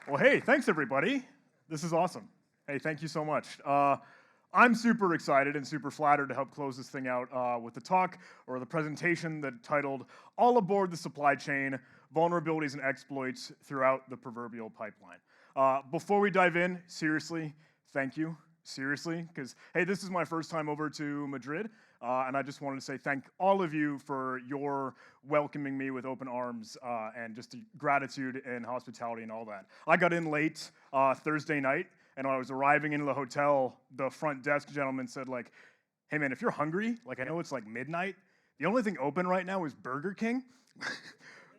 Well, hey, thanks everybody. This is awesome. Hey, thank you so much. I'm super excited and super flattered to help close this thing out with the talk or the presentation that titled All Aboard the Supply Chain, Vulnerabilities and Exploits Throughout the Proverbial Pipeline. Before we dive in, seriously, thank you. Seriously, because, hey, this is my first time over to Madrid, and I just wanted to say thank all of you for your welcoming me with open arms and just the gratitude and hospitality and all that. I got in late Thursday night, and when I was arriving into the hotel, the front desk gentleman said, like, hey, man, if you're hungry, like, I know it's like midnight, the only thing open right now is Burger King.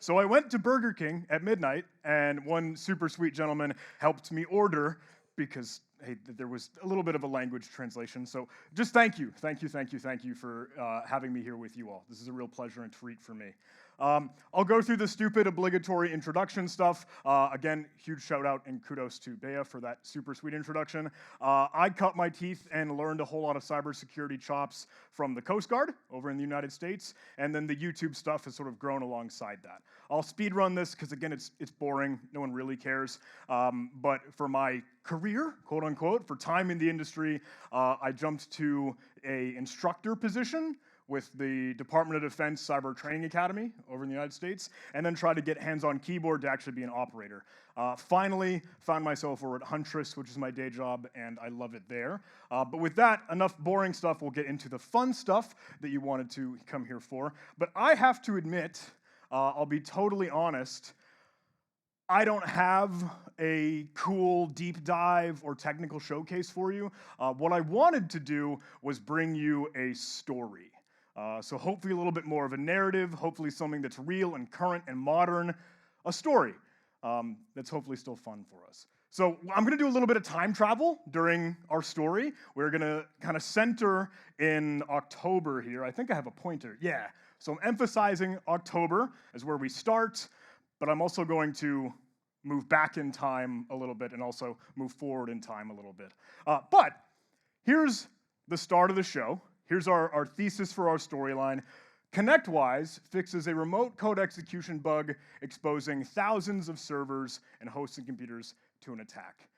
So I went to Burger King at midnight, and one super sweet gentleman helped me order because, hey, there was a little bit of a language translation. So just thank you for having me here with you all. This is a real pleasure and treat for me. I'll go through the stupid obligatory introduction stuff. Again, huge shout out and kudos to Bea for that super sweet introduction. I cut my teeth and learned a whole lot of cybersecurity chops from the Coast Guard over in the United States, and then the YouTube stuff has sort of grown alongside that. I'll speed run this because again, it's boring. No one really cares. But for my career, quote unquote, for time in the industry, I jumped to a instructor position with the Department of Defense Cyber Training Academy over in the United States, and then tried to get hands-on keyboard to actually be an operator. Finally, found myself over at Huntress, which is my day job, and I love it there. But with that, enough boring stuff. We'll get into the fun stuff that you wanted to come here for. But I have to admit, I'll be totally honest, I don't have a cool deep dive or technical showcase for you. What I wanted to do was bring you a story. So hopefully a little bit more of a narrative, hopefully something that's real and current and modern, a story that's hopefully still fun for us. So I'm going to do a little bit of time travel during our story. We're going to kind of center in October here. I think I have a pointer. Yeah. So I'm emphasizing October as where we start, but I'm also going to move back in time a little bit and also move forward in time a little bit. But here's the start of the show. Here's our thesis for our storyline. ConnectWise fixes a remote code execution bug exposing thousands of servers and hosting computers to an attack.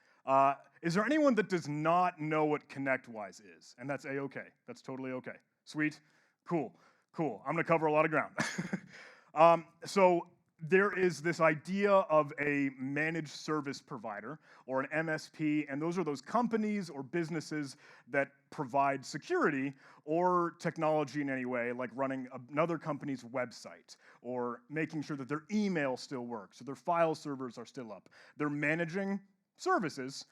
Is there anyone that does not know what ConnectWise is? And that's A-okay. That's totally okay. Sweet. Cool. I'm going to cover a lot of ground. So there is this idea of a managed service provider, or an MSP, and those are those companies or businesses that provide security or technology in any way, like running another company's website, or making sure that their email still works, or their file servers are still up. They're managing services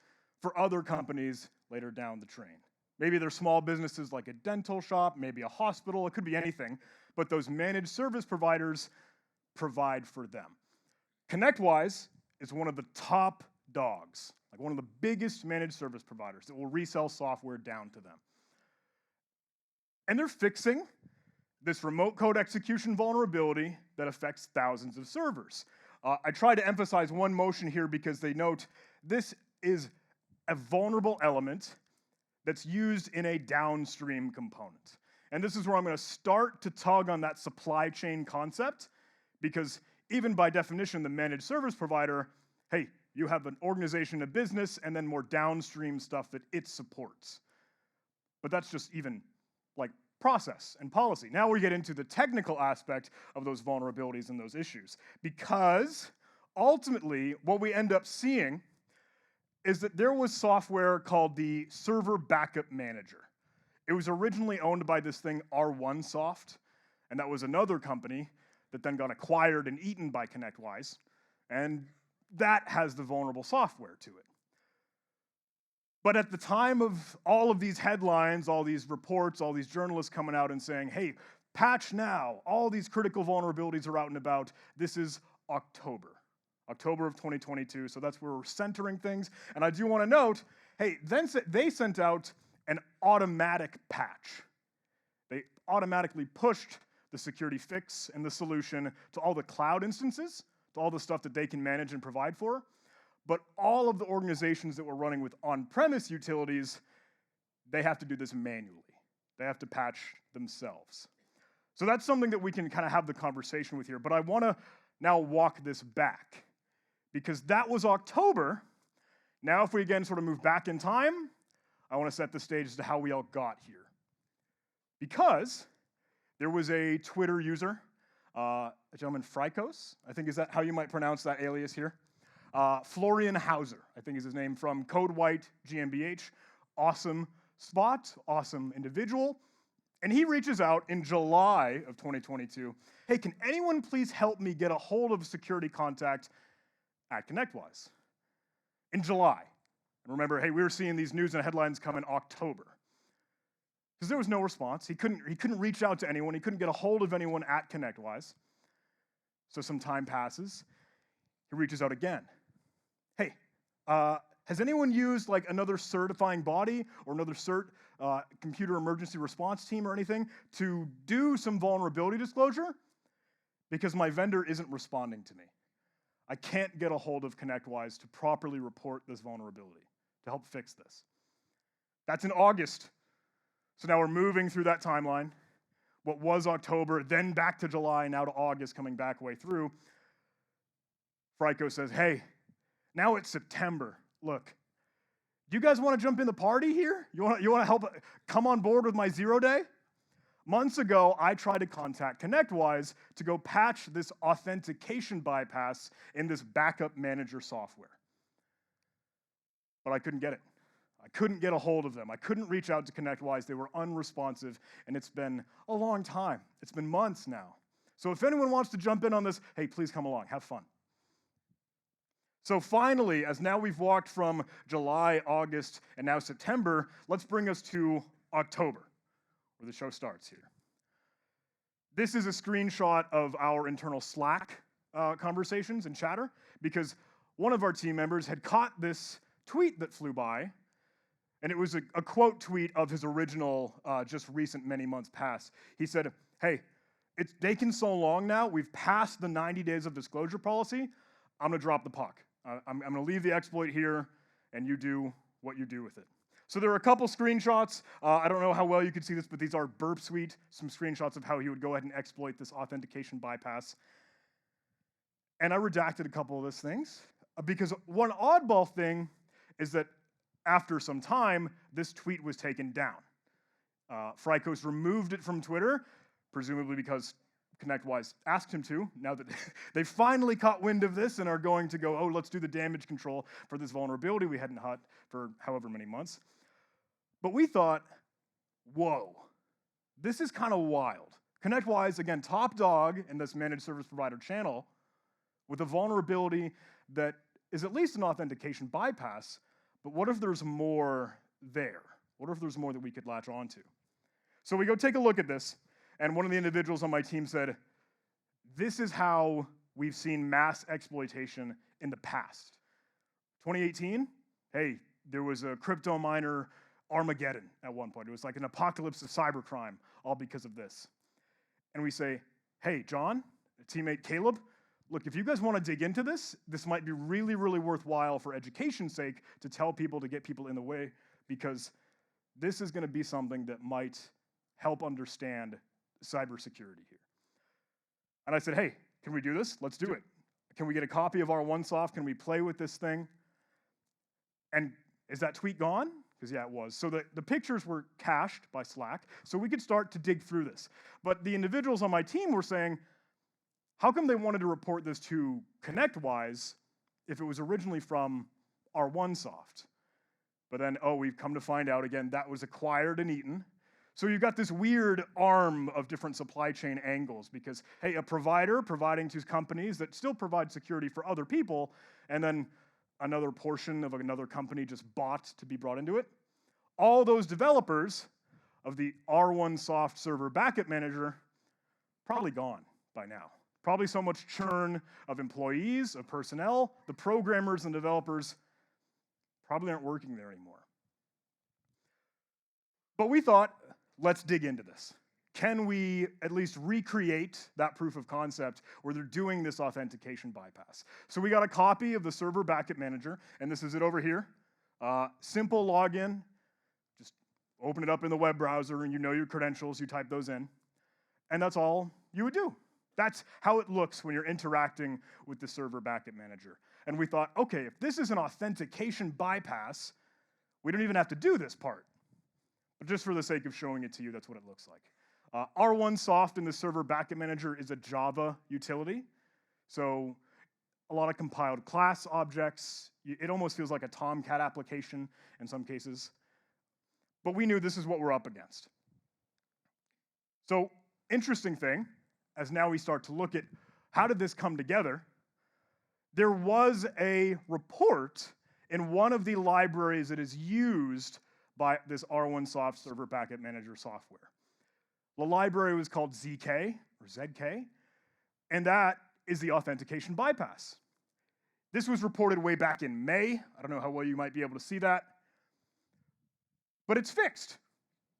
for other companies later down the train. Maybe they're small businesses like a dental shop, maybe a hospital, it could be anything, but those managed service providers provide for them. ConnectWise is one of the top dogs, like one of the biggest managed service providers that will resell software down to them. And they're fixing this remote code execution vulnerability that affects thousands of servers. I try to emphasize one motion here because they note this is a vulnerable element that's used in a downstream component. And this is where I'm going to start to tug on that supply chain concept, because even by definition, the managed service provider, hey, you have an organization, a business, and then more downstream stuff that it supports. But that's just even like process and policy. Now we get into the technical aspect of those vulnerabilities and those issues, because ultimately what we end up seeing is that there was software called the Server Backup Manager. It was originally owned by this thing R1Soft, and that was another company that then got acquired and eaten by ConnectWise, and that has the vulnerable software to it. But at the time of all of these headlines, all these reports, all these journalists coming out and saying, hey, patch now, all these critical vulnerabilities are out and about, this is October of 2022, so that's where we're centering things. And I do want to note, hey, then they sent out an automatic patch. They automatically pushed the security fix and the solution to all the cloud instances, to all the stuff that they can manage and provide for. But all of the organizations that were running with on-premise utilities, they have to do this manually. They have to patch themselves. So that's something that we can kind of have the conversation with here. But I want to now walk this back, because that was October. Now, if we again sort of move back in time, I want to set the stage as to how we all got here. Because there was a Twitter user, a gentleman, Frykos, I think is that how you might pronounce that alias here? Florian Hauser, I think is his name, from Code White GmbH. Awesome spot, awesome individual. And he reaches out in July of 2022. Hey, can anyone please help me get a hold of a security contact at ConnectWise? In July. And remember, hey, we were seeing these news and headlines come in October. Because there was no response. He couldn't reach out to anyone. He couldn't get a hold of anyone at ConnectWise. So some time passes. He reaches out again. Hey, has anyone used like another certifying body or another computer emergency response team or anything to do some vulnerability disclosure? Because my vendor isn't responding to me. I can't get a hold of ConnectWise to properly report this vulnerability, to help fix this. That's in August. So now we're moving through that timeline. What was October, then back to July, now to August, coming back way through. Fryko says, hey, now it's September. Look, do you guys want to jump in the party here? You want to help come on board with my 0-day? Months ago, I tried to contact ConnectWise to go patch this authentication bypass in this backup manager software. But I couldn't get it. I couldn't get a hold of them. I couldn't reach out to ConnectWise. They were unresponsive, and it's been a long time. It's been months now. So if anyone wants to jump in on this, hey, please come along. Have fun. So finally, as now we've walked from July, August, and now September, let's bring us to October, where the show starts here. This is a screenshot of our internal Slack conversations and chatter, because one of our team members had caught this tweet that flew by, and it was a quote tweet of his original, just recent many months past. He said, hey, it's taken so long now, we've passed the 90 days of disclosure policy, I'm gonna drop the puck. I'm gonna leave the exploit here, and you do what you do with it. So there are a couple screenshots. I don't know how well you can see this, but these are Burp Suite, some screenshots of how he would go ahead and exploit this authentication bypass. And I redacted a couple of those things, because one oddball thing is that after some time, this tweet was taken down. Frykos removed it from Twitter, presumably because ConnectWise asked him to, now that they finally caught wind of this and are going to go, oh, let's do the damage control for this vulnerability we hadn't had for however many months. But we thought, whoa, this is kind of wild. ConnectWise, again, top dog in this managed service provider channel with a vulnerability that is at least an authentication bypass, but what if there's more there? What if there's more that we could latch onto? So we go take a look at this, and one of the individuals on my team said, this is how we've seen mass exploitation in the past. 2018, hey, there was a crypto miner Armageddon at one point. It was like an apocalypse of cybercrime, all because of this. And we say, hey, John, teammate Caleb, look, if you guys want to dig into this, this might be really, really worthwhile for education's sake to tell people, to get people in the way, because this is going to be something that might help understand cybersecurity here. And I said, hey, can we do this? Let's do it. Can we get a copy of our OneSoft? Can we play with this thing? And is that tweet gone? Because yeah, it was. So the pictures were cached by Slack, so we could start to dig through this. But the individuals on my team were saying, how come they wanted to report this to ConnectWise if it was originally from our OneSoft? But then, oh, we've come to find out again, that was acquired and eaten. So you've got this weird arm of different supply chain angles because, hey, a provider providing to companies that still provide security for other people, and then another portion of another company just bought to be brought into it. All those developers of the R1Soft server backup manager, probably gone by now. Probably so much churn of employees, of personnel, the programmers and developers probably aren't working there anymore. But we thought, let's dig into this. Can we at least recreate that proof of concept where they're doing this authentication bypass? So we got a copy of the server backup manager, and this is it over here. Simple login. Just open it up in the web browser, and you know your credentials. You type those in. And that's all you would do. That's how it looks when you're interacting with the server backup manager. And we thought, okay, if this is an authentication bypass, we don't even have to do this part. But just for the sake of showing it to you, that's what it looks like. R1Soft in the server backup manager is a Java utility. So a lot of compiled class objects. It almost feels like a Tomcat application in some cases. But we knew this is what we're up against. So interesting thing, as now we start to look at how did this come together, there was a report in one of the libraries that is used by this R1Soft server packet manager software. The library was called ZK, or ZK, and that is the authentication bypass. This was reported way back in May. I don't know how well you might be able to see that, but it's fixed.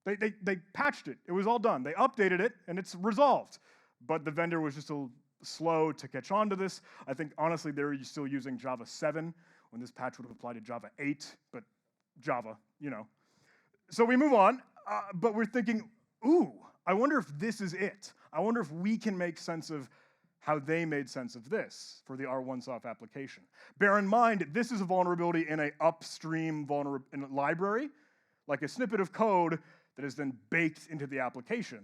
They patched it. It was all done. They updated it, and it's resolved. But the vendor was just a slow to catch on to this. I think, honestly, they were still using Java 7 when this patch would have applied to Java 8, but Java, you know. So we move on, but we're thinking, ooh, I wonder if this is it. I wonder if we can make sense of how they made sense of this for the R1Soft application. Bear in mind, this is a vulnerability in an upstream library, like a snippet of code that is then baked into the application,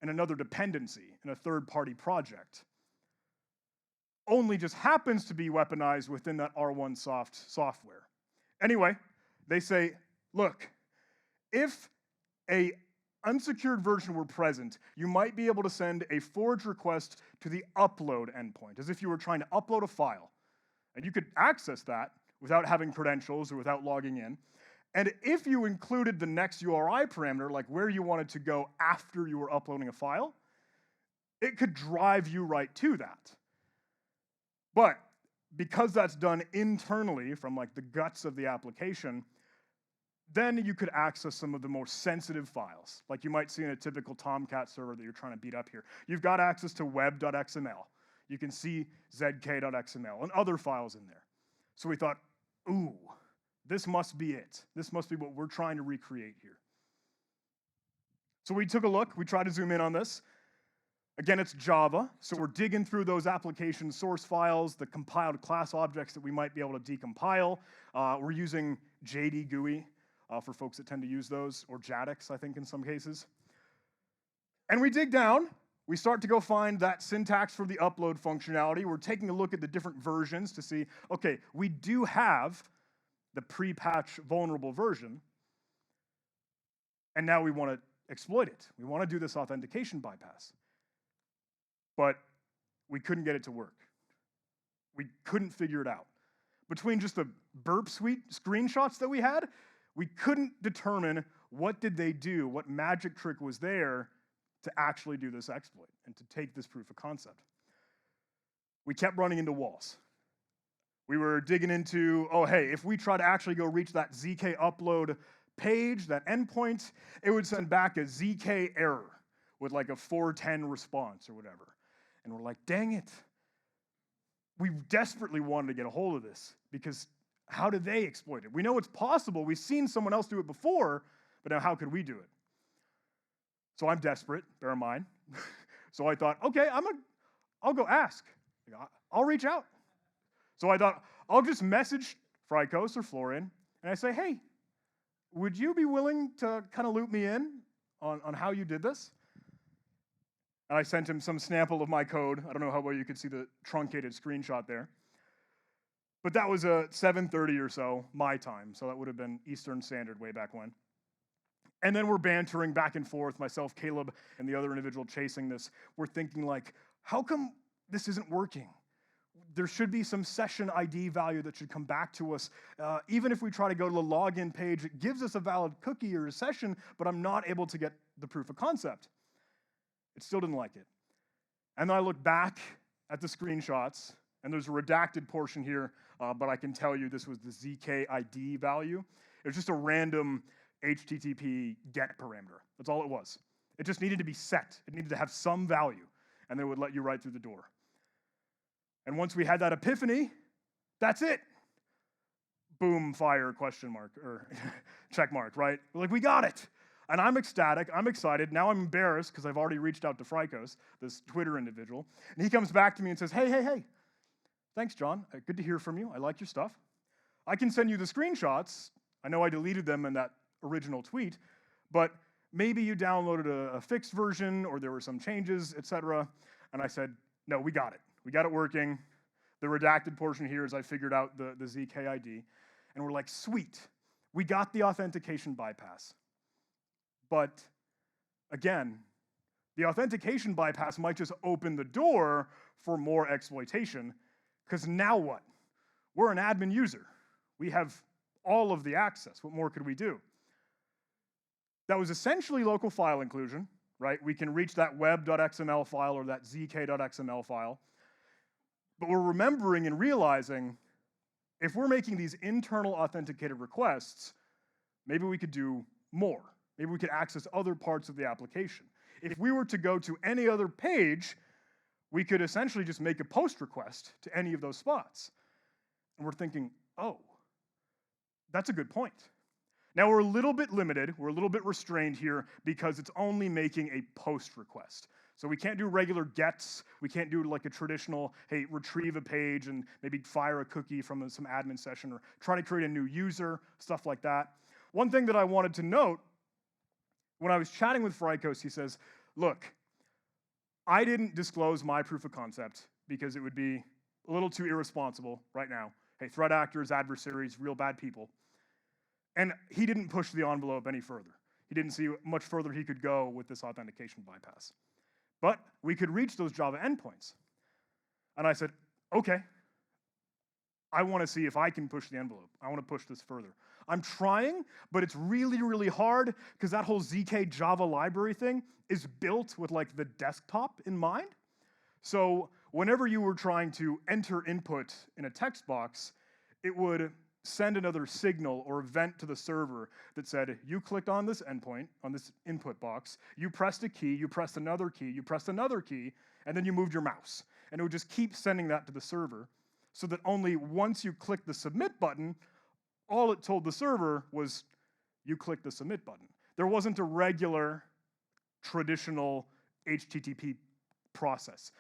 and another dependency in a third-party project. Only just happens to be weaponized within that R1Soft software. Anyway, they say, look, if a unsecured version were present, you might be able to send a forge request to the upload endpoint, as if you were trying to upload a file. And you could access that without having credentials or without logging in. And if you included the next URI parameter, like where you wanted to go after you were uploading a file, it could drive you right to that. But because that's done internally from like the guts of the application, then you could access some of the more sensitive files, like you might see in a typical Tomcat server that you're trying to beat up here. You've got access to web.xml. You can see zk.xml and other files in there. So we thought, ooh, this must be it. This must be what we're trying to recreate here. So we took a look. We tried to zoom in on this. Again, it's Java, so we're digging through those application source files, the compiled class objects that we might be able to decompile. We're using JD GUI for folks that tend to use those, or JADX, I think, in some cases. And we dig down. We start to go find that syntax for the upload functionality. We're taking a look at the different versions to see, okay, we do have the pre-patch vulnerable version, and now we want to exploit it. We want to do this authentication bypass. But we couldn't get it to work. We couldn't figure it out. Between just the burp suite screenshots that we had, we couldn't determine what did they do, what magic trick was there to actually do this exploit and to take this proof of concept. We kept running into walls. We were digging into, oh, hey, if we try to actually go reach that ZK upload page, that endpoint, it would send back a ZK error with like a 410 response or whatever. And we're like, dang it. We desperately wanted to get a hold of this because how do they exploit it? We know it's possible. We've seen someone else do it before, but now how could we do it? So I'm desperate, bear in mind. So I thought, okay, I'll go ask. I'll reach out. So I thought, I'll just message Frykos or Florian, and I say, hey, would you be willing to kind of loop me in on how you did this? And I sent him some sample of my code. I don't know how well you could see the truncated screenshot there. But that was 7:30 or so, my time, so that would have been Eastern Standard way back when. And then we're bantering back and forth, myself, Caleb, and the other individual chasing this. We're thinking like, how come this isn't working? There should be some session ID value that should come back to us. Even if we try to go to the login page, it gives us a valid cookie or a session, but I'm not able to get the proof of concept. It still didn't like it. And then I look back at the screenshots, and there's a redacted portion here, but I can tell you this was the ZK ID value. It was just a random HTTP GET parameter. That's all it was. It just needed to be set. It needed to have some value, and they would let you right through the door. And once we had that epiphany, that's it. Boom, fire, question mark, or check mark, right? We're like, we got it. And I'm ecstatic, I'm excited. Now I'm embarrassed because I've already reached out to Frykos, this Twitter individual. And he comes back to me and says, hey, thanks, John. Good to hear from you. I like your stuff. I can send you the screenshots. I know I deleted them in that original tweet, but maybe you downloaded a fixed version or there were some changes, etc. And I said, no, we got it. We got it working. The redacted portion here is I figured out the ZK ID. And we're like, sweet. We got the authentication bypass. But again, the authentication bypass might just open the door for more exploitation, because now what? We're an admin user. We have all of the access. What more could we do? That was essentially local file inclusion, right? We can reach that web.xml file or that zk.xml file. But we're remembering and realizing if we're making these internal authenticated requests, maybe we could do more. Maybe we could access other parts of the application. If we were to go to any other page, we could essentially just make a post request to any of those spots. And we're thinking, oh, that's a good point. Now we're a little bit limited, we're a little bit restrained here because it's only making a post request. So we can't do regular gets, we can't do like a traditional, hey, retrieve a page and maybe fire a cookie from some admin session or try to create a new user, stuff like that. One thing that I wanted to note, when I was chatting with Frykos, he says, look, I didn't disclose my proof of concept because it would be a little too irresponsible right now. Hey, threat actors, adversaries, real bad people. And he didn't push the envelope any further. He didn't see much further he could go with this authentication bypass. But we could reach those Java endpoints. And I said, okay, I want to see if I can push the envelope. I want to push this further. I'm trying, but it's really, really hard because that whole ZK Java library thing is built with like the desktop in mind. So whenever you were trying to enter input in a text box, it would send another signal or event to the server that said, you clicked on this endpoint, on this input box, you pressed a key, you pressed another key, you pressed another key, and then you moved your mouse. And it would just keep sending that to the server so that only once you click the submit button, all it told the server was, you clicked the submit button. There wasn't a regular, traditional HTTP process.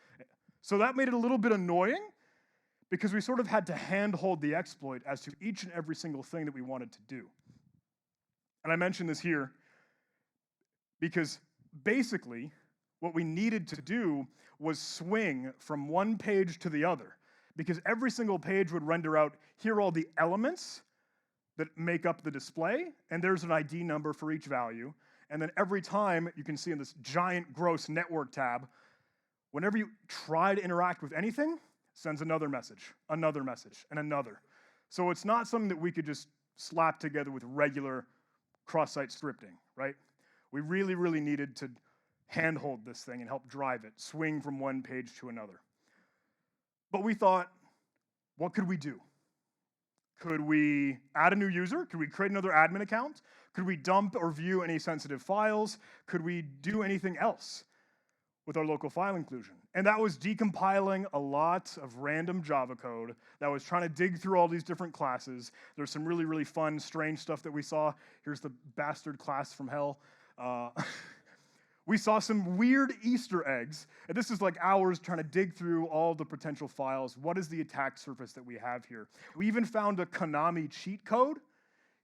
So that made it a little bit annoying because we sort of had to handhold the exploit as to each and every single thing that we wanted to do. And I mention this here because basically what we needed to do was swing from one page to the other, because every single page would render out, here are all the elements that make up the display, and there's an ID number for each value. And then every time, you can see in this giant gross network tab, whenever you try to interact with anything, sends another message, and another. So it's not something that we could just slap together with regular cross-site scripting, right? We really, really needed to handhold this thing and help drive it, swing from one page to another. But we thought, what could we do? Could we add a new user? Could we create another admin account? Could we dump or view any sensitive files? Could we do anything else with our local file inclusion? And that was decompiling a lot of random Java code that was trying to dig through all these different classes. There's some really, really fun, strange stuff that we saw. Here's the bastard class from hell. We saw some weird Easter eggs, and this is like hours trying to dig through all the potential files. What is the attack surface that we have here? We even found a Konami cheat code,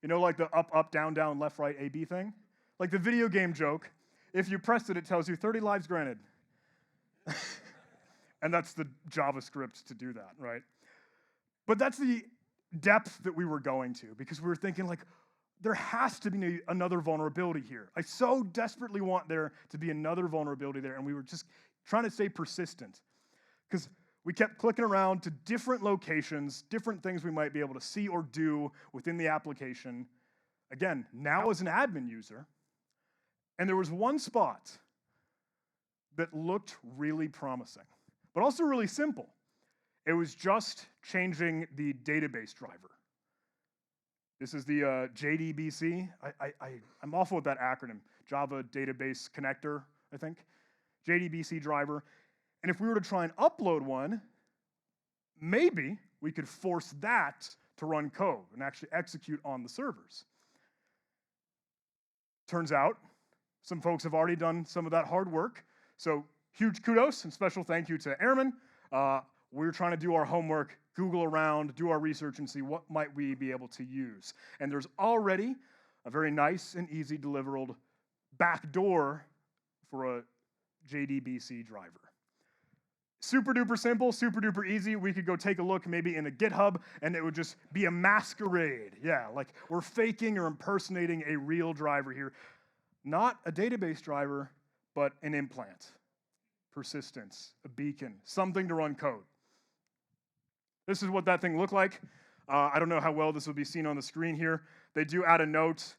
you know, like the up, up, down, down, left, right, A, B thing? Like the video game joke. If you press it, it tells you 30 lives granted. And that's the JavaScript to do that, right? But that's the depth that we were going to, because we were thinking like, there has to be another vulnerability here. I so desperately want there to be another vulnerability there, and we were just trying to stay persistent, because we kept clicking around to different locations, different things we might be able to see or do within the application. Again, now as an admin user, and there was one spot that looked really promising, but also really simple. It was just changing the database driver. This is the JDBC. I'm awful with that acronym. Java Database Connector, I think. JDBC driver. And if we were to try and upload one, maybe we could force that to run code and actually execute on the servers. Turns out Some folks have already done some of that hard work. So huge kudos and special thank you to airmen. We're trying to do our homework, Google around, do our research, and see what might we be able to use. And there's already a very nice and easy deliverable backdoor for a JDBC driver. Super duper simple, super duper easy. We could go take a look maybe in a GitHub and it would just be a masquerade. Yeah, like we're faking or impersonating a real driver here. Not a database driver, but an implant, persistence, a beacon, something to run code. This is what that thing looked like. I don't know how well this will be seen on the screen here. They do add a note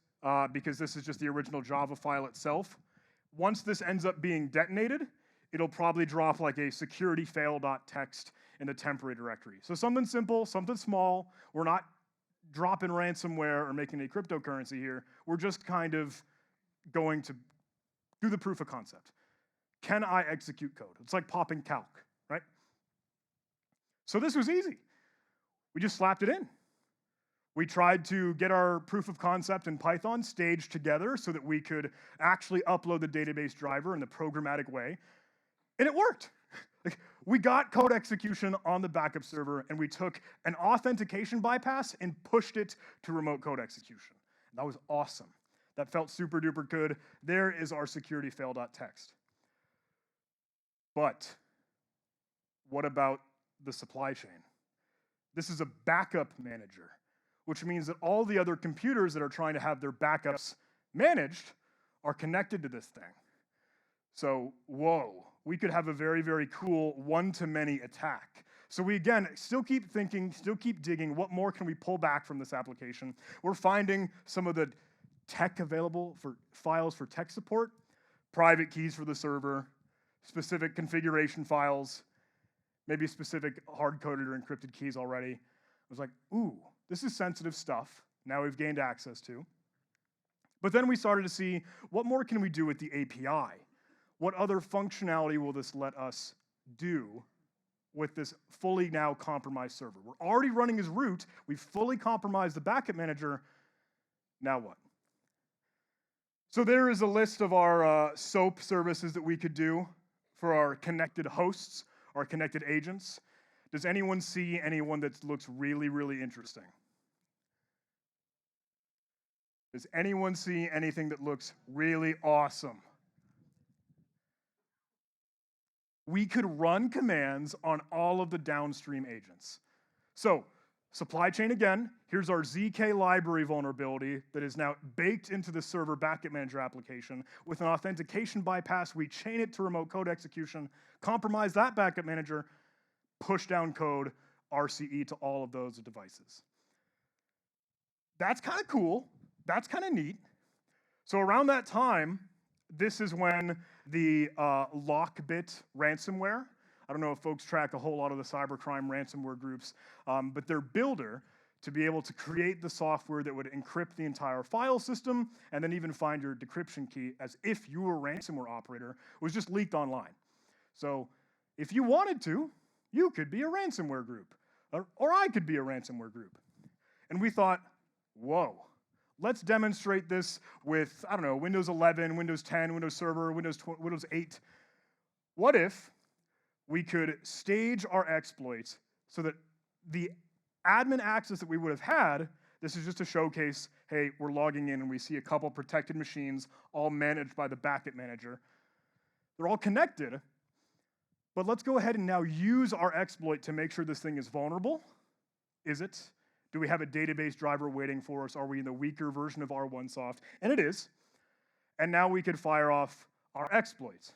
because this is just the original Java file itself. Once this ends up being detonated, it'll probably drop like a security fail.txt in the temporary directory. So something simple, something small. We're not dropping ransomware or making a cryptocurrency here. We're just kind of going to do the proof of concept. Can I execute code? It's like popping calc, right? So this was easy. We just slapped it in. We tried to get our proof of concept in Python staged together so that we could actually upload the database driver in the programmatic way. And it worked. Like, we got code execution on the backup server, and we took an authentication bypass and pushed it to remote code execution. That was awesome. That felt super duper good. There is our security fail.txt. But what about the supply chain? This is a backup manager, which means that all the other computers that are trying to have their backups managed are connected to this thing. So, whoa, we could have a very, very cool one-to-many attack. So we, again, still keep thinking, still keep digging, what more can we pull back from this application? We're finding some of the tech available for files for tech support, private keys for the server, specific configuration files, maybe specific hard-coded or encrypted keys already. I was like, ooh, this is sensitive stuff. Now we've gained access to. But then we started to see, what more can we do with the API? What other functionality will this let us do with this fully now compromised server? We're already running as root. We've fully compromised the backup manager. Now what? So there is a list of our SOAP services that we could do for our connected hosts, our connected agents. Does anyone see anyone that looks really, really interesting? Does anyone see anything that looks really awesome? We could run commands on all of the downstream agents. So, supply chain again, here's our ZK library vulnerability that is now baked into the server backup manager application. With an authentication bypass, we chain it to remote code execution, compromise that backup manager, push down code, RCE to all of those devices. That's kind of cool. That's kind of neat. So around that time, this is when the Lockbit ransomware, I don't know if folks track a whole lot of the cybercrime ransomware groups, but their builder to be able to create the software that would encrypt the entire file system and then even find your decryption key as if you were a ransomware operator was just leaked online. So if you wanted to, you could be a ransomware group, or I could be a ransomware group. And we thought, whoa. Let's demonstrate this with, I don't know, Windows 11, Windows 10, Windows Server, Windows 8. What if we could stage our exploits so that the admin access that we would have had, this is just to showcase, hey, we're logging in and we see a couple protected machines all managed by the backup manager. They're all connected, but let's go ahead and now use our exploit to make sure this thing is vulnerable. Is it? Do we have a database driver waiting for us? Are we in the weaker version of R1soft? And it is. And now we could fire off our exploits,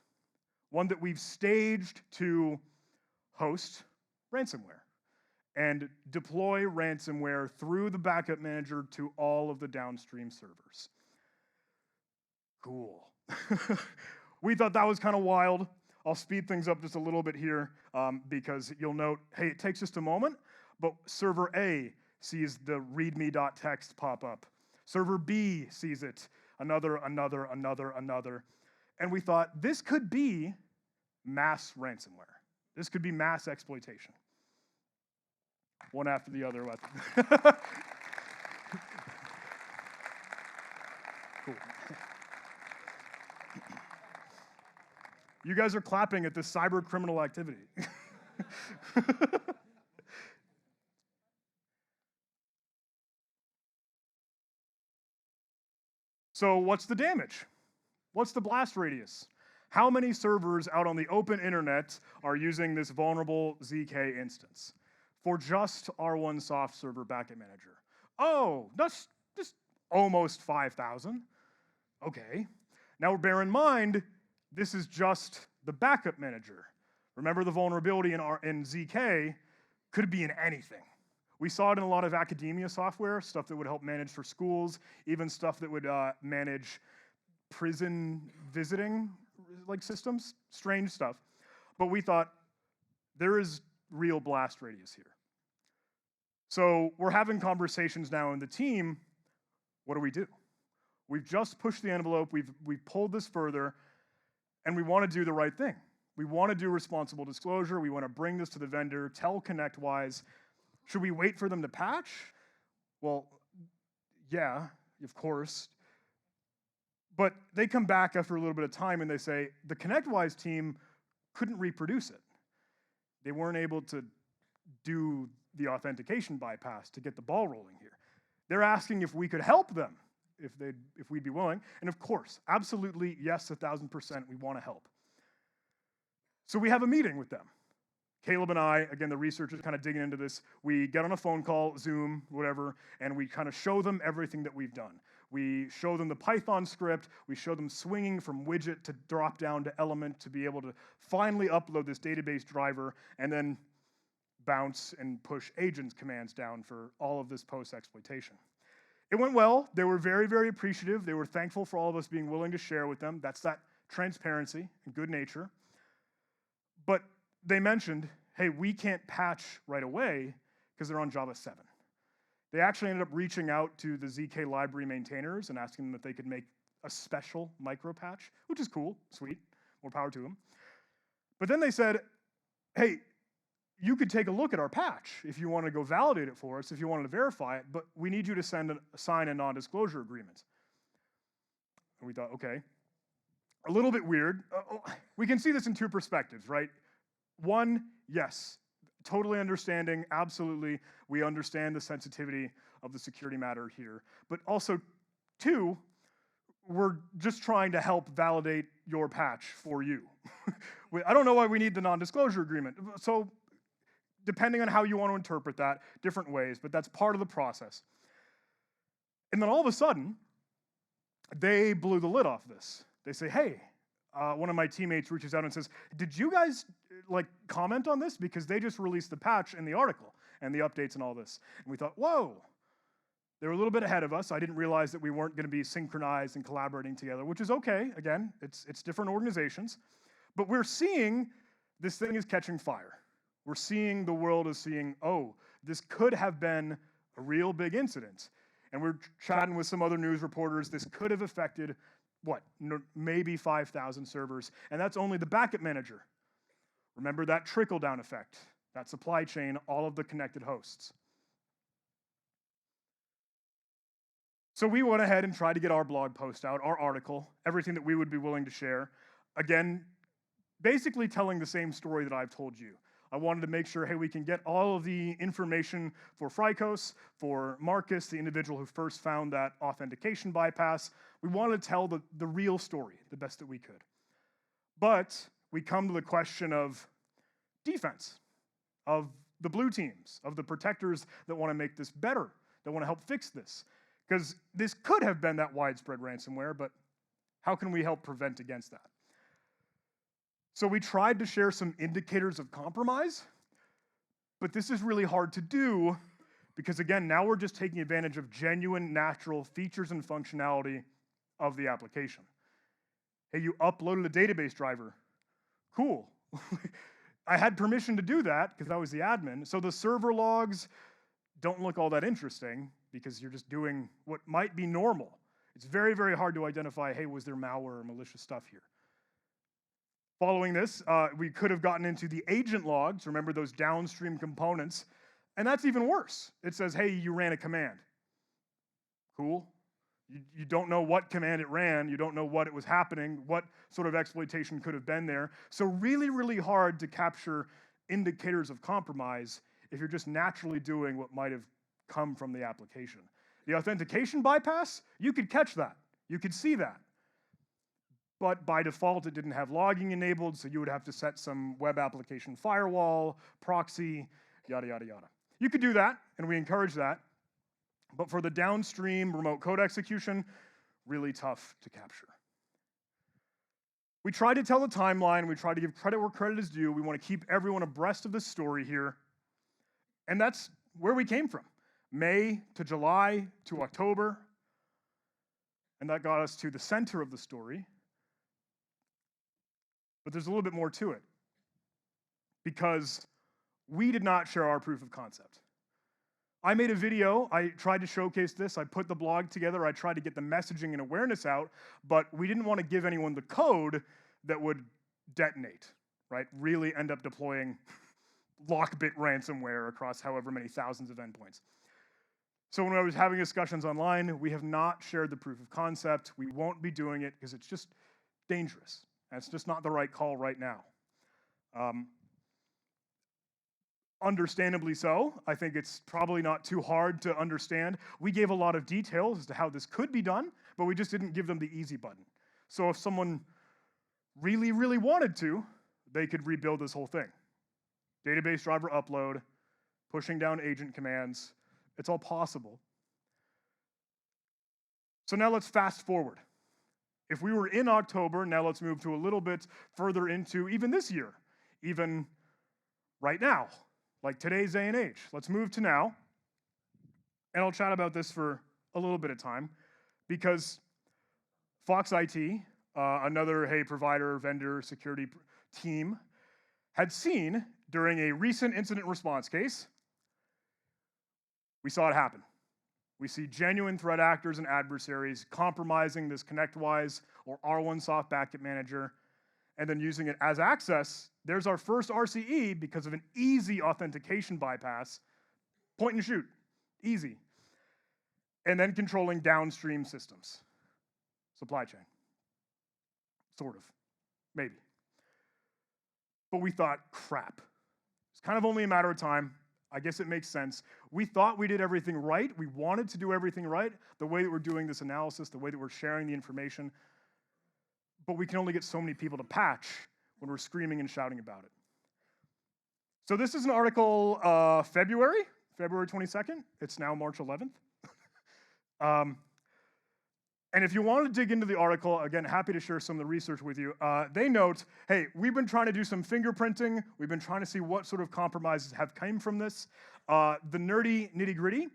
one that we've staged to host ransomware and deploy ransomware through the backup manager to all of the downstream servers. Cool. We thought that was kind of wild. I'll speed things up just a little bit here because you'll note, hey, it takes just a moment, but server A sees the readme.txt pop up. Server B sees it. Another. And we thought, this could be mass ransomware. This could be mass exploitation. One after the other. Cool. You guys are clapping at this cyber criminal activity. So what's the damage? What's the blast radius? How many servers out on the open internet are using this vulnerable ZK instance for just our one soft server backup manager? Oh, that's just almost 5,000. Okay. Now bear in mind, this is just the backup manager. Remember, the vulnerability in ZK could be in anything. We saw it in a lot of academia software, stuff that would help manage for schools, even stuff that would manage prison visiting like systems, strange stuff. But we thought there is real blast radius here. So we're having conversations now in the team. What do we do? We've just pushed the envelope, we've pulled this further, and we want to do the right thing. We want to do responsible disclosure. We want to bring this to the vendor, tell ConnectWise. Should we wait for them to patch? Well, yeah, of course. But they come back after a little bit of time and they say, the ConnectWise team couldn't reproduce it. They weren't able to do the authentication bypass to get the ball rolling here. They're asking if we could help them, if we'd be willing. And of course, absolutely, yes, 1,000%, we want to help. So we have a meeting with them. Caleb and I, again, the researchers kind of digging into this, we get on a phone call, Zoom, whatever, and we kind of show them everything that we've done. We show them the Python script, we show them swinging from widget to drop down to element to be able to finally upload this database driver and then bounce and push agents commands down for all of this post-exploitation. It went well. They were very, very appreciative. They were thankful for all of us being willing to share with them. That's that transparency and good nature. But they mentioned, hey, we can't patch right away because they're on Java 7. They actually ended up reaching out to the ZK library maintainers and asking them if they could make a special micro patch, which is cool, sweet, more power to them. But then they said, hey, you could take a look at our patch if you want to go validate it for us, if you wanted to verify it, but we need you to sign a non-disclosure agreement. And we thought, okay, a little bit weird. We can see this in two perspectives, right? One, yes, totally understanding, absolutely, we understand the sensitivity of the security matter here. But also, two, we're just trying to help validate your patch for you. I don't know why we need the non-disclosure agreement. So, depending on how you want to interpret that, different ways, but that's part of the process. And then all of a sudden, they blew the lid off this. They say, hey, one of my teammates reaches out and says, did you guys comment on this? Because they just released the patch in the article and the updates and all this. And we thought, whoa, they were a little bit ahead of us. I didn't realize that we weren't going to be synchronized and collaborating together, which is okay. Again, it's different organizations. But we're seeing this thing is catching fire. We're seeing the world is seeing, oh, this could have been a real big incident. And we're chatting with some other news reporters. This could have affected, what, maybe 5,000 servers. And that's only the backup manager. Remember that trickle-down effect, that supply chain, all of the connected hosts. So we went ahead and tried to get our blog post out, our article, everything that we would be willing to share. Again, basically telling the same story that I've told you. I wanted to make sure, hey, we can get all of the information for Frykos, for Marcus, the individual who first found that authentication bypass. We wanted to tell the real story the best that we could. But we come to the question of defense, of the blue teams, of the protectors that want to make this better, that want to help fix this. Because this could have been that widespread ransomware, but how can we help prevent against that? So we tried to share some indicators of compromise, but this is really hard to do because, again, now we're just taking advantage of genuine, natural features and functionality of the application. Hey, you uploaded a database driver. Cool. I had permission to do that because I was the admin. So the server logs don't look all that interesting because you're just doing what might be normal. It's very, very hard to identify, hey, was there malware or malicious stuff here? Following this, we could have gotten into the agent logs, remember those downstream components, and that's even worse. It says, hey, you ran a command. Cool. You don't know what command it ran. You don't know what it was happening, what sort of exploitation could have been there. So really, really hard to capture indicators of compromise if you're just naturally doing what might have come from the application. The authentication bypass, you could catch that. You could see that. But by default, it didn't have logging enabled, so you would have to set some web application firewall, proxy, yada, yada, yada. You could do that, and we encourage that. But for the downstream remote code execution, really tough to capture. We try to tell the timeline. We try to give credit where credit is due. We want to keep everyone abreast of the story here. And that's where we came from. May to July to October. And that got us to the center of the story. But there's a little bit more to it. Because we did not share our proof of concept. I made a video, I tried to showcase this, I put the blog together, I tried to get the messaging and awareness out, but we didn't want to give anyone the code that would detonate, right? Really end up deploying lockbit ransomware across however many thousands of endpoints. So when I was having discussions online, we have not shared the proof of concept. We won't be doing it because it's just dangerous. And it's just not the right call right now. Understandably so. I think it's probably not too hard to understand. We gave a lot of details as to how this could be done, but we just didn't give them the easy button. So if someone really, really wanted to, they could rebuild this whole thing. Database driver upload, pushing down agent commands, it's all possible. So now let's fast forward. If we were in October, now let's move to a little bit further into even this year, even right now. Like today's day and age. Let's move to now. And I'll chat about this for a little bit of time because Fox IT, another provider, vendor, security team, had seen during a recent incident response case, we saw it happen. We see genuine threat actors and adversaries compromising this ConnectWise or R1Soft Backup Manager and then using it as access. There's our first RCE because of an easy authentication bypass. Point and shoot, easy. And then controlling downstream systems. Supply chain. Sort of, maybe. But we thought, crap. It's kind of only a matter of time. I guess it makes sense. We thought we did everything right. We wanted to do everything right, the way that we're doing this analysis, the way that we're sharing the information. But we can only get so many people to patch when we're screaming and shouting about it. So this is an article February 22nd. It's now March 11th. And if you want to dig into the article, again, happy to share some of the research with you. They note, hey, we've been trying to do some fingerprinting. We've been trying to see what sort of compromises have come from this. The nerdy nitty-gritty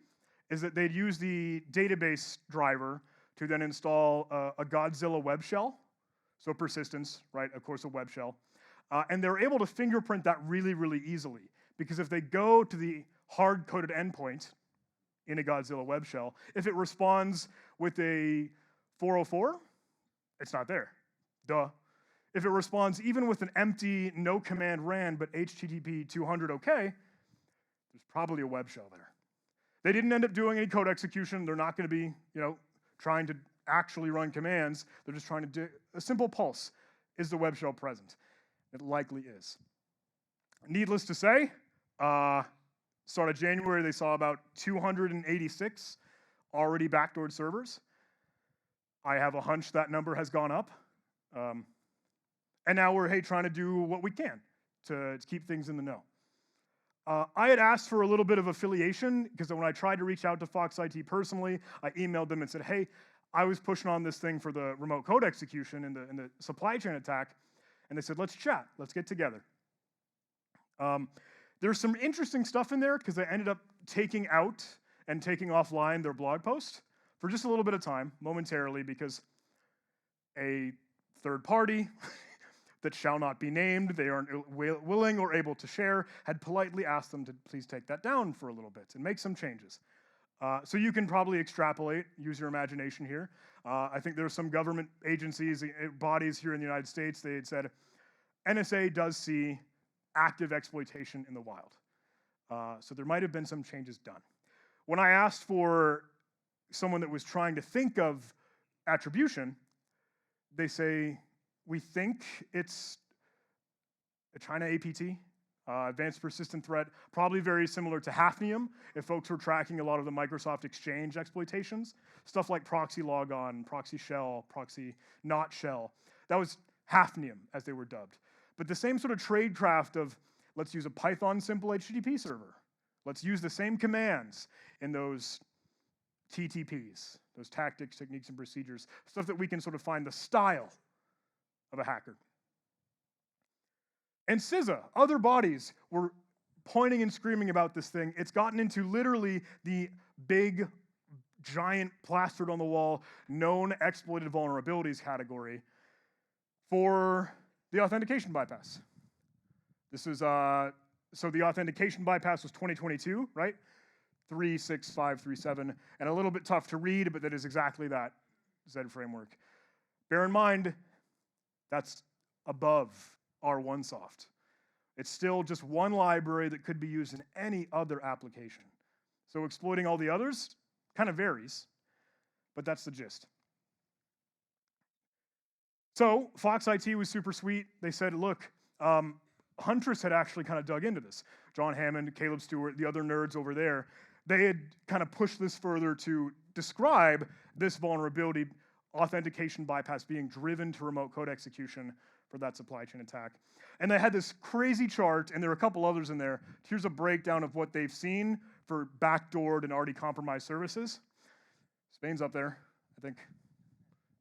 is that they'd use the database driver to then install a Godzilla web shell. So persistence, right, of course, a web shell. And they're able to fingerprint that really, really easily. Because if they go to the hard-coded endpoint in a Godzilla web shell, if it responds with a 404, it's not there. Duh. If it responds even with an empty, no command ran, but HTTP 200 OK, there's probably a web shell there. They didn't end up doing any code execution. They're not going to be, trying to actually run commands. They're just trying to do a simple pulse. Is the web shell present? It likely is. Needless to say, start of January, they saw about 286 already backdoored servers. I have a hunch that number has gone up. And now we're, trying to do what we can to keep things in the know. I had asked for a little bit of affiliation because when I tried to reach out to Fox IT personally, I emailed them and said, hey, I was pushing on this thing for the remote code execution in the supply chain attack, and they said, let's chat, let's get together. There's some interesting stuff in there because they ended up taking out and taking offline their blog post for just a little bit of time, momentarily, because a third party that shall not be named, they aren't willing or able to share, had politely asked them to please take that down for a little bit and make some changes. So you can probably extrapolate, use your imagination here. I think there are some government agencies, bodies here in the United States, they had said, NSA does see active exploitation in the wild. So there might have been some changes done. When I asked for someone that was trying to think of attribution, they say, we think it's a China APT, advanced persistent threat, probably very similar to Hafnium if folks were tracking a lot of the Microsoft Exchange exploitations. Stuff like proxy logon, proxy shell, proxy not shell. That was Hafnium, as they were dubbed. But the same sort of tradecraft of, let's use a Python simple HTTP server. Let's use the same commands in those TTPs, those tactics, techniques, and procedures, stuff that we can sort of find the style of a hacker. And CISA, other bodies were pointing and screaming about this thing. It's gotten into literally the big, giant, plastered on the wall, known exploited vulnerabilities category for the authentication bypass. This is, so the authentication bypass was 2022, right? 36537, and a little bit tough to read, but that is exactly that Z framework. Bear in mind, that's above R1soft. It's still just one library that could be used in any other application. So exploiting all the others kind of varies, but that's the gist. So Fox IT was super sweet. They said, look, Huntress had actually kind of dug into this. John Hammond, Caleb Stewart, the other nerds over there, they had kind of pushed this further to describe this vulnerability, authentication bypass being driven to remote code execution for that supply chain attack. And they had this crazy chart, and there are a couple others in there. Here's a breakdown of what they've seen for backdoored and already compromised services. Spain's up there, I think.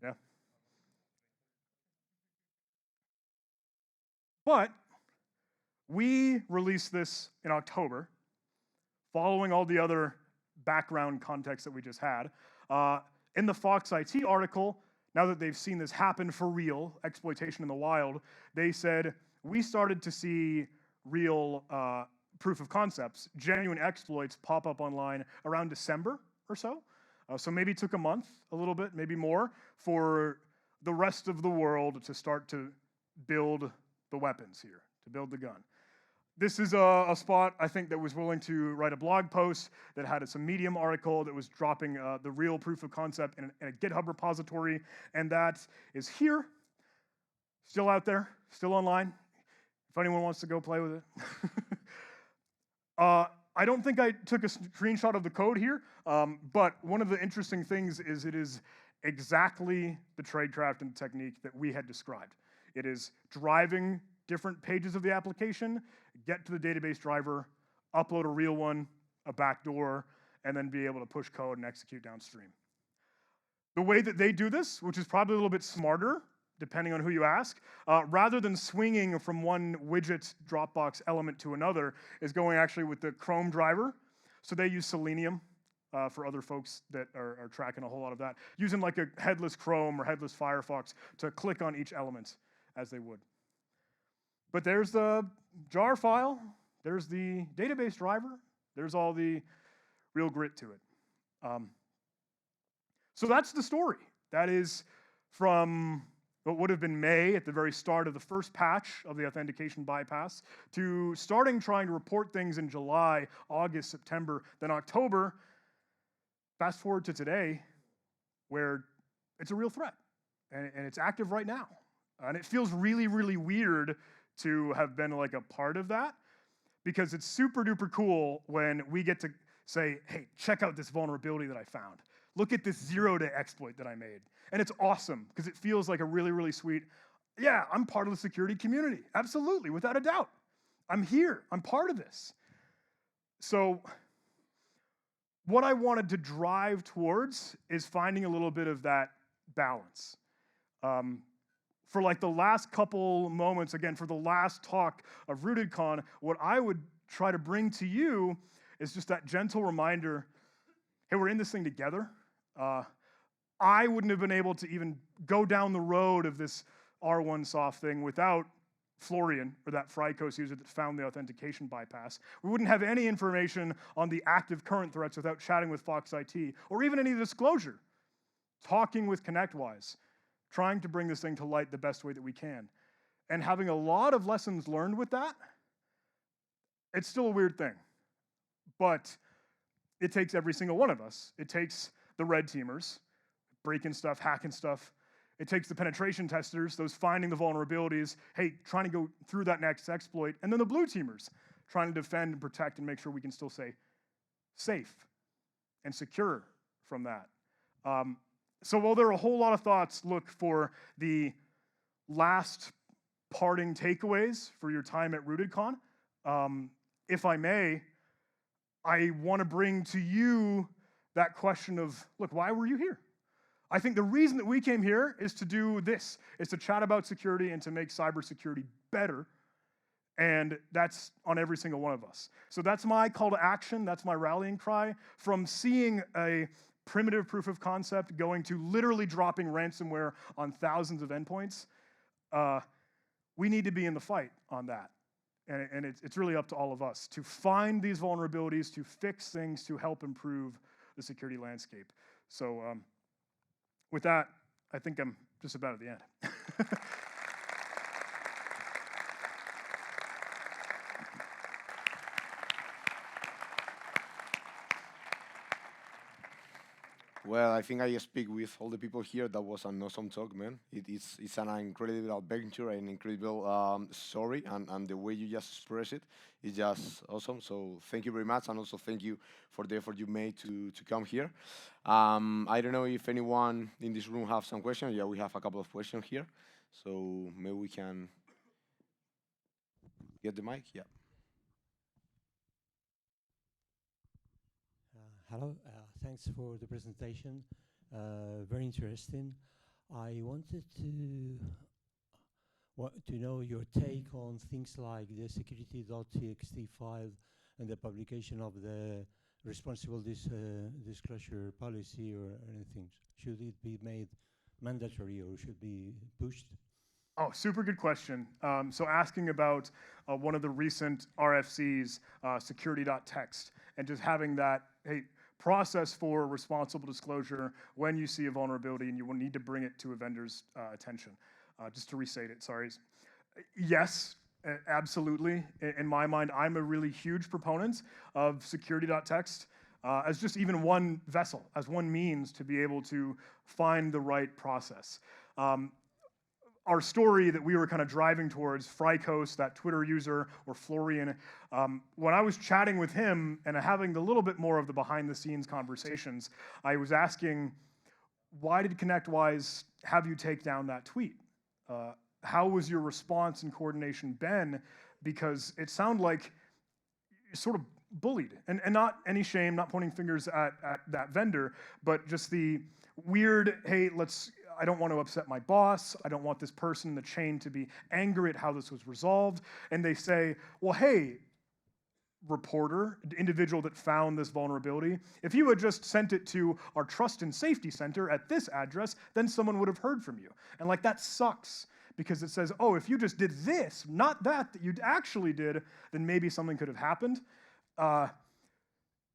Yeah. But we released this in October, following all the other background context that we just had. In the Fox IT article, now that they've seen this happen for real, exploitation in the wild, they said, we started to see real proof of concepts, genuine exploits pop up online around December or so. So maybe it took a month, a little bit, maybe more, for the rest of the world to start to build the weapons here, to build the gun. This is a spot, I think, that was willing to write a blog post that had some Medium article that was dropping the real proof of concept in a GitHub repository, and that is here, still out there, still online, if anyone wants to go play with it. I don't think I took a screenshot of the code here, but one of the interesting things is it is exactly the tradecraft and technique that we had described. It is driving different pages of the application, get to the database driver, upload a real one, a backdoor, and then be able to push code and execute downstream. The way that they do this, which is probably a little bit smarter, depending on who you ask, rather than swinging from one widget Dropbox element to another, is going actually with the Chrome driver. So they use Selenium for other folks that are tracking a whole lot of that, using like a headless Chrome or headless Firefox to click on each element as they would. But there's the jar file, there's the database driver, there's all the real grit to it. So that's the story. That is from what would have been May at the very start of the first patch of the authentication bypass to starting trying to report things in July, August, September, then October. Fast forward to today, where it's a real threat, and it's active right now. And it feels really, really weird to have been like a part of that, because it's super duper cool when we get to say, hey, check out this vulnerability that I found. Look at this zero-day exploit that I made. And it's awesome, because it feels like a really, really sweet, yeah, I'm part of the security community. Absolutely, without a doubt. I'm here, I'm part of this. So what I wanted to drive towards is finding a little bit of that balance. For like the last couple moments, again, for the last talk of RootedCon, what I would try to bring to you is just that gentle reminder, hey, we're in this thing together. I wouldn't have been able to even go down the road of this R1soft thing without Florian, or that Fricos user that found the authentication bypass. We wouldn't have any information on the active current threats without chatting with Fox IT, or even any disclosure, talking with ConnectWise, trying to bring this thing to light the best way that we can. And having a lot of lessons learned with that, it's still a weird thing. But it takes every single one of us. It takes the red teamers, breaking stuff, hacking stuff. It takes the penetration testers, those finding the vulnerabilities, hey, trying to go through that next exploit, and then the blue teamers, trying to defend and protect and make sure we can still stay safe and secure from that. So while there are a whole lot of thoughts, look for the last parting takeaways for your time at RootedCon. If I may, I want to bring to you that question of, look, why were you here? I think the reason that we came here is to do this, is to chat about security and to make cybersecurity better. And that's on every single one of us. So that's my call to action. That's my rallying cry. From seeing a primitive proof of concept going to literally dropping ransomware on thousands of endpoints, we need to be in the fight on that. And it's really up to all of us to find these vulnerabilities, to fix things, to help improve the security landscape. So with that, I think I'm just about at the end. Well, I think I speak with all the people here. That was an awesome talk, man. It's an incredible adventure, an incredible story, and the way you just express it is just awesome. So thank you very much, and also thank you for the effort you made to come here. I don't know if anyone in this room have some questions. Yeah, we have a couple of questions here. So maybe we can get the mic. Yeah. Hello, thanks for the presentation. Very interesting. I wanted to know your take on things like the security.txt file and the publication of the responsible disclosure policy or anything. Should it be made mandatory or should be pushed? Oh, super good question. So asking about one of the recent RFCs, security.txt, and just having that, hey, process for responsible disclosure when you see a vulnerability and you will need to bring it to a vendor's attention. Just to restate it, sorry. Yes, absolutely. In my mind, I'm a really huge proponent of security.txt as just even one vessel, as one means to be able to find the right process. Our story that we were kind of driving towards, Frykos, that Twitter user, or Florian, when I was chatting with him and having a little bit more of the behind-the-scenes conversations, I was asking, why did ConnectWise have you take down that tweet? How was your response and coordination been? Because it sounded like you're sort of bullied, and not any shame, not pointing fingers at that vendor, but just the weird, hey, I don't want to upset my boss. I don't want this person in the chain to be angry at how this was resolved. And they say, well, hey, reporter, individual that found this vulnerability, if you had just sent it to our trust and safety center at this address, then someone would have heard from you. And like, that sucks because it says, oh, if you just did this, not that you actually did, then maybe something could have happened.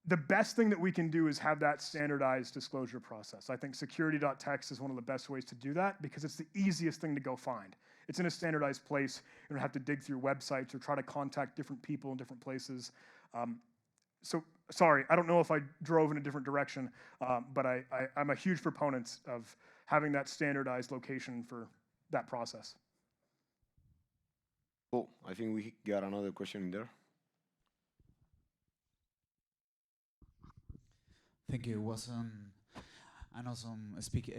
The best thing that we can do is have that standardized disclosure process. I think security.txt is one of the best ways to do that because it's the easiest thing to go find. It's in a standardized place. You don't have to dig through websites or try to contact different people in different places. So sorry, I don't know if I drove in a different direction, but I'm a huge proponent of having that standardized location for that process. Cool. I think we got another question in there. Thank you. It was an awesome speak.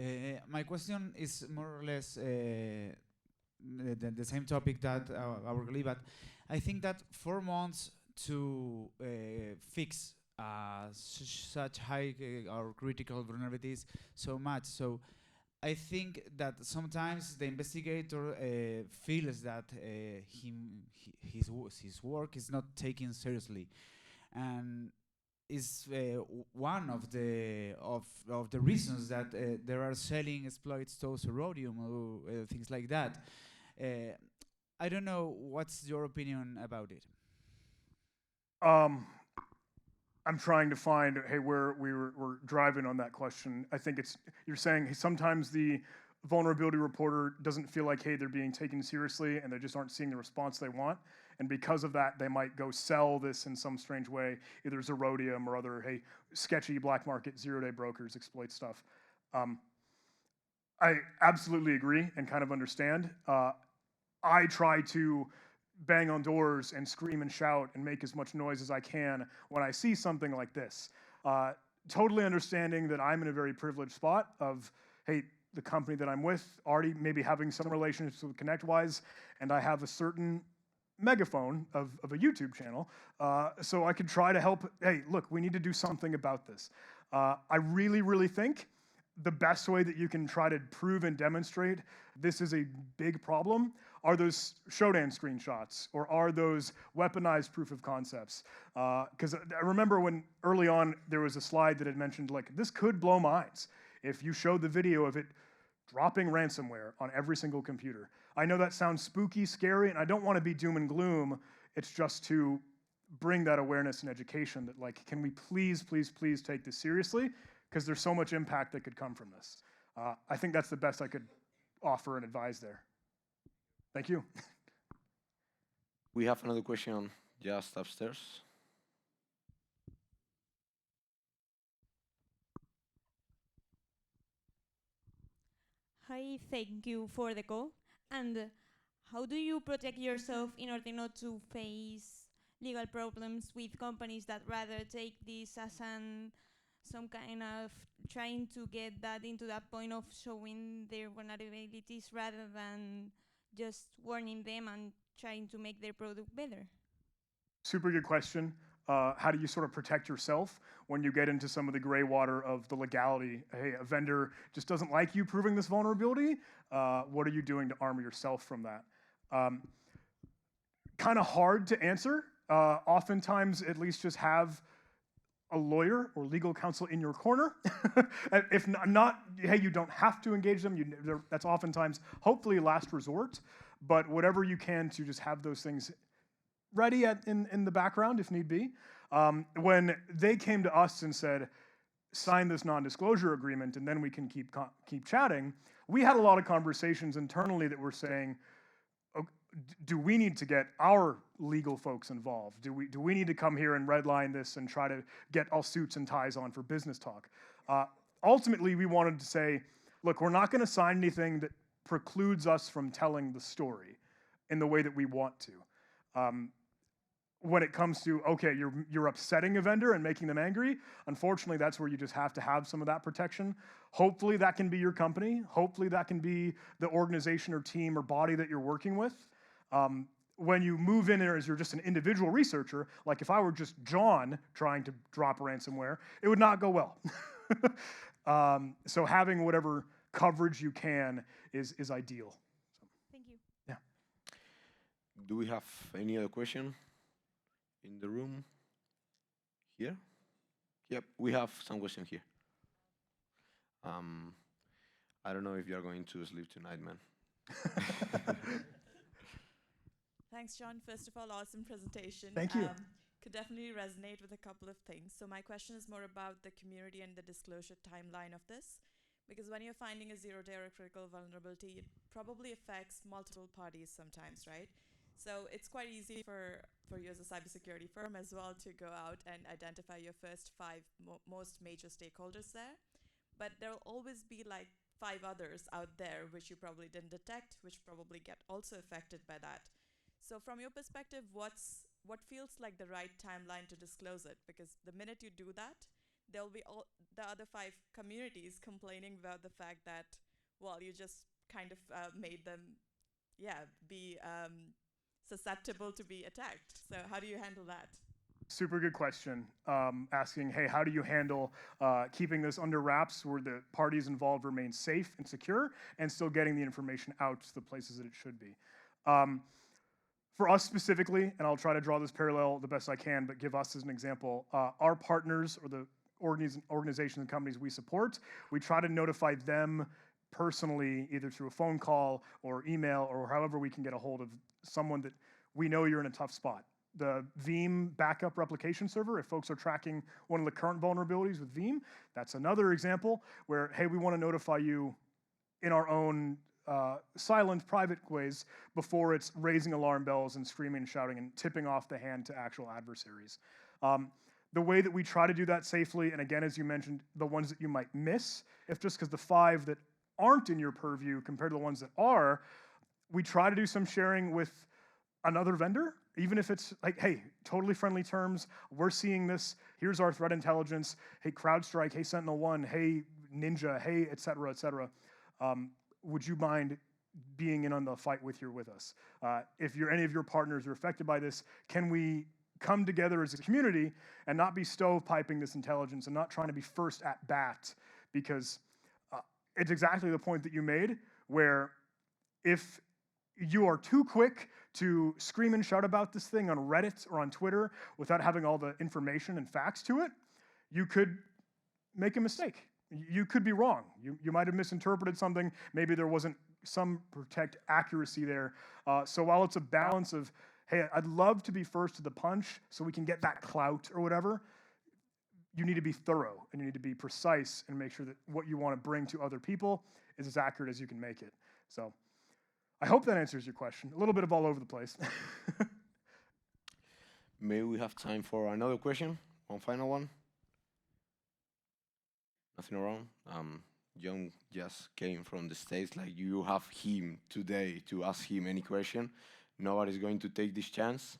My question is more or less the same topic that our colleague, but I think that 4 months to fix such high or critical vulnerabilities so much. So I think that sometimes the investigator feels that his work is not taken seriously, and is one of the reasons that there are selling exploits to Rhodium or things like that. I don't know, what's your opinion about it? I'm trying to find, hey, where we're driving on that question. I think you're saying sometimes the vulnerability reporter doesn't feel like, hey, they're being taken seriously and they just aren't seeing the response they want. And because of that, they might go sell this in some strange way, either Zerodium or other, hey, sketchy black market zero-day brokers exploit stuff. I absolutely agree and kind of understand. I try to bang on doors and scream and shout and make as much noise as I can when I see something like this. Totally understanding that I'm in a very privileged spot of, hey, the company that I'm with already maybe having some relationships with ConnectWise, and I have a certain megaphone of a YouTube channel, so I could try to help. Hey, look, we need to do something about this. I really, really think the best way that you can try to prove and demonstrate this is a big problem are those Shodan screenshots, or are those weaponized proof of concepts. Because I remember when early on there was a slide that had mentioned, like, this could blow minds if you showed the video of it dropping ransomware on every single computer. I know that sounds spooky, scary, and I don't want to be doom and gloom. It's just to bring that awareness and education that, like, can we please, please, please take this seriously? Because there's so much impact that could come from this. I think that's the best I could offer and advise there. Thank you. We have another question just upstairs. Hi, thank you for the call. And how do you protect yourself in order not to face legal problems with companies that rather take this as some kind of trying to get that into that point of showing their vulnerabilities rather than just warning them and trying to make their product better? Super good question. How do you sort of protect yourself when you get into some of the gray water of the legality? Hey, a vendor just doesn't like you proving this vulnerability. What are you doing to armor yourself from that? Kind of hard to answer. Oftentimes, at least just have a lawyer or legal counsel in your corner. If not, hey, you don't have to engage them. That's oftentimes, hopefully, last resort. But whatever you can to just have those things ready in the background if need be. When they came to us and said, sign this non-disclosure agreement and then we can keep chatting, we had a lot of conversations internally that were saying, do we need to get our legal folks involved? Do we need to come here and redline this and try to get all suits and ties on for business talk? Ultimately, we wanted to say, look, we're not going to sign anything that precludes us from telling the story in the way that we want to. When it comes to, okay, you're upsetting a vendor and making them angry, unfortunately, that's where you just have to have some of that protection. Hopefully that can be your company. Hopefully that can be the organization or team or body that you're working with. When you move in there as you're just an individual researcher, like if I were just John trying to drop ransomware, it would not go well. So having whatever coverage you can is ideal. Thank you. Yeah. Do we have any other question in the room? Here? Yep, we have some question here. I don't know if you're going to sleep tonight, man. Thanks, John. First of all, awesome presentation. Thank you. Could definitely resonate with a couple of things. So my question is more about the community and the disclosure timeline of this. Because when you're finding a zero-day or a critical vulnerability, it probably affects multiple parties sometimes, right? So it's quite easy for you as a cybersecurity firm as well to go out and identify your first 5 most major stakeholders there. But there will always be like 5 others out there which you probably didn't detect, which probably get also affected by that. So from your perspective, what feels like the right timeline to disclose it? Because the minute you do that, there'll be all the other 5 communities complaining about the fact that, well, you just kind of made them, be susceptible to be attacked. So how do you handle that? Super good question. Asking, hey, how do you handle keeping this under wraps where the parties involved remain safe and secure and still getting the information out to the places that it should be? For us specifically, and I'll try to draw this parallel the best I can, but give us as an example, our partners or the organizations and companies we support, we try to notify them personally, either through a phone call or email or however we can get a hold of someone that we know you're in a tough spot. The Veeam backup replication server, if folks are tracking one of the current vulnerabilities with Veeam, that's another example where, hey, we want to notify you in our own silent, private ways before it's raising alarm bells and screaming and shouting and tipping off the hand to actual adversaries. The way that we try to do that safely, and again, as you mentioned, the ones that you might miss, if just because the 5 that aren't in your purview compared to the ones that are, we try to do some sharing with another vendor, even if it's like, hey, totally friendly terms, we're seeing this, here's our threat intelligence, hey, CrowdStrike, hey, Sentinel-1, hey, Ninja, hey, et cetera, et cetera. Would you mind being in on the fight with us? If any of your partners are affected by this, can we come together as a community and not be stovepiping this intelligence and not trying to be first at bat? Because it's exactly the point that you made, where if you are too quick to scream and shout about this thing on Reddit or on Twitter without having all the information and facts to it, you could make a mistake. You could be wrong. You might have misinterpreted something. Maybe there wasn't some protect accuracy there. So while it's a balance of, hey, I'd love to be first to the punch so we can get that clout or whatever, you need to be thorough and you need to be precise and make sure that what you want to bring to other people is as accurate as you can make it. So I hope that answers your question. A little bit of all over the place. Maybe we have time for another question, one final one. Nothing wrong. John just came from the States. Like, you have him today to ask him any question. Nobody's going to take this chance.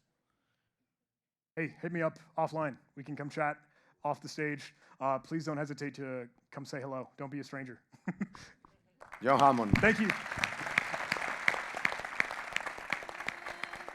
Hey, hit me up offline. We can come chat off the stage. Please don't hesitate to come say hello. Don't be a stranger. John Hammond. Thank you.